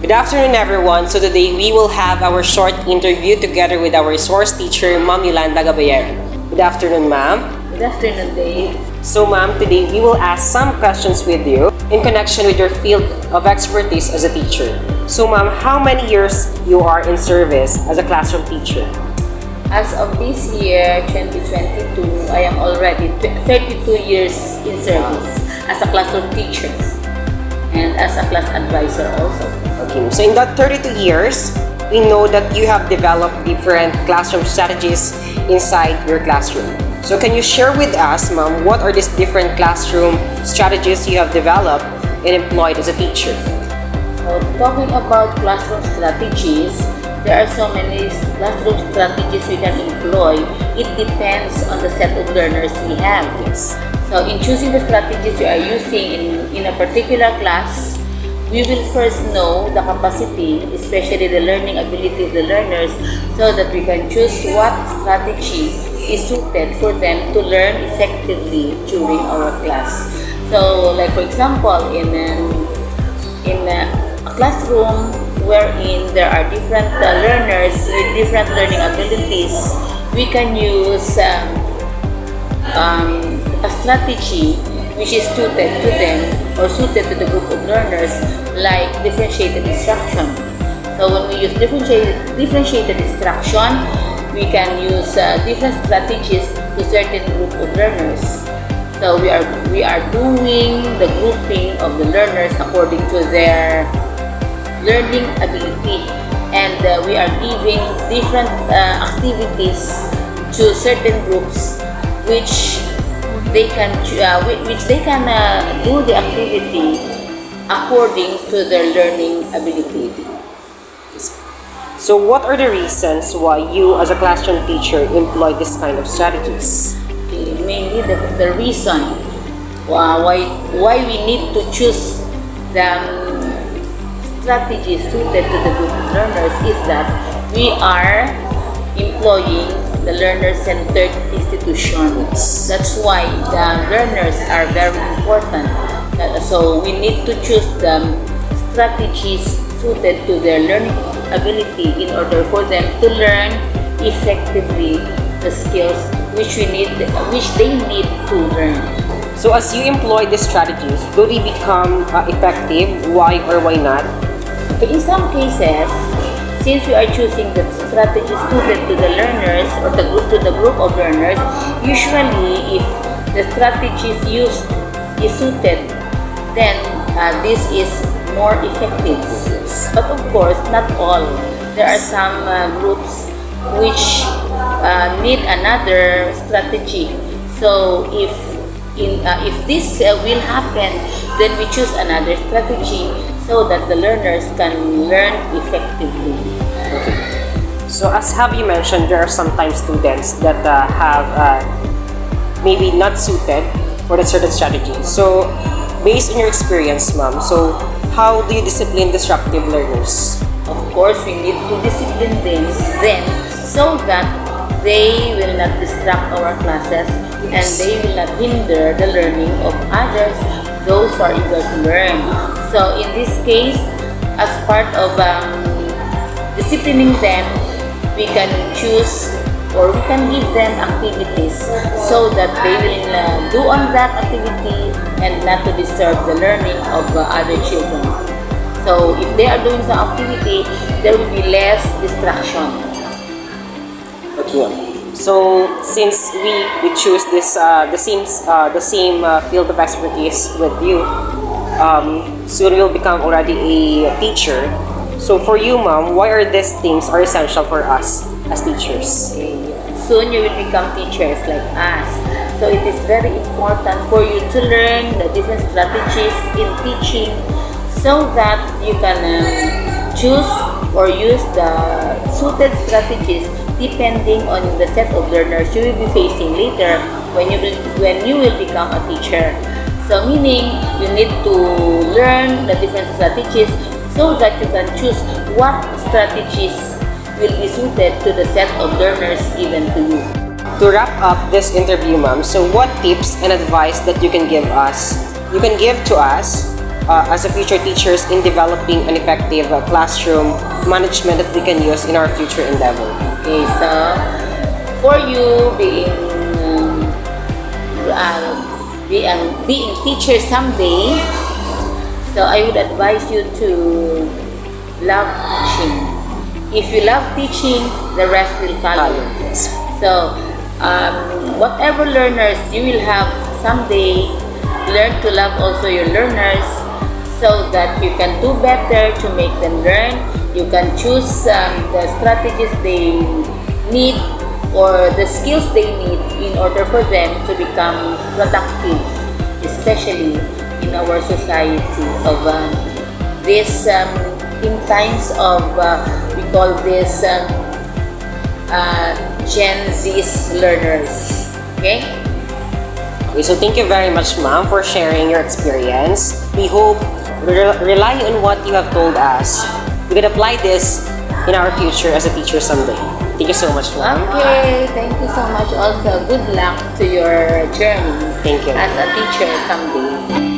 Good afternoon, everyone. So today we will have our short interview together with our resource teacher, Ma'am Yolanda Gabayeron. Good afternoon, ma'am. Good afternoon, Dave. So, ma'am, today we will ask some questions with you in connection with your field of expertise as a teacher. So, ma'am, how many years you are in service as a classroom teacher? As of this year, 2022, I am already 32 years in service as a classroom teacher and as a class advisor also. Okay, so in that 32 years, we know that you have developed different classroom strategies inside your classroom. So can you share with us, ma'am, what are these different classroom strategies you have developed and employed as a teacher? So talking about classroom strategies, there are so many classroom strategies we can employ. It depends on the set of learners we have. Yes. So in choosing the strategies we are using in a particular class, we will first know the capacity, especially the learning ability of the learners, so that we can choose what strategy is suited for them to learn effectively during our class. So, like for example, in a classroom wherein there are different learners with different learning abilities, we can use a strategy which is suited to them or suited to the group of learners, like differentiated instruction. So when we use differentiated instruction, we can use different strategies to certain group of learners. So we are doing the grouping of the learners according to their learning ability, and we are giving different activities to certain groups which they can do the activity according to their learning ability. So what are the reasons why you as a classroom teacher employ this kind of strategies? Okay, mainly the reason why we need to choose the strategies suited to the group of learners is that we are employing the learner-centered institutions. That's why the learners are very important. So we need to choose the strategies suited to their learning ability in order for them to learn effectively the skills which they need to learn. So as you employ these strategies, do they become effective? Why or why not? In some cases, since we are choosing the strategies suited to the learners or to the group of learners, usually if the strategies used is suited, then this is more effective. But of course, not all. There are some groups which need another strategy. So if this will happen, then we choose another strategy so that the learners can learn effectively. Okay. So as have you mentioned, there are sometimes students that have maybe not suited for the certain strategy. So based on your experience, ma'am, so how do you discipline disruptive learners? Of course, we need to discipline them so that they will not distract our classes and they will not hinder the learning of others, those who are eager to learn. So in this case, as part of disciplining them, we can choose or we can give them activities so that they will do on that activity and not to disturb the learning of other children. So if they are doing some activity, there will be less distraction. Okay. So since we choose this the same field of expertise with you, soon we'll become already a teacher. So for you, ma'am, why are these things are essential for us as teachers? Soon you will become teachers like us. So it is very important for you to learn the different strategies in teaching so that you can choose or use the suited strategies depending on the set of learners you will be facing later when you will become a teacher. So meaning you need to learn the different strategies so that you can choose what strategies will be suited to the set of learners given to you. To wrap up this interview, ma'am, so what tips and advice that you can give to us as a future teachers in developing an effective classroom management that we can use in our future endeavor. Okay, so for you being teacher someday, so I would advise you to love teaching. If you love teaching, the rest will follow. Yes. So whatever learners you will have someday, learn to love also your learners so that you can do better to make them learn. You can choose the strategies they need or the skills they need in order for them to become productive, especially in our society of this in times of we call this Gen Z's learners. Okay? Okay, so thank you very much, ma'am, for sharing your experience. We hope, relying on what you have told us, we can apply this in our future as a teacher someday. Thank you so much, ma'am. Okay, thank you so much also. Good luck to your journey Thank you. as a teacher someday.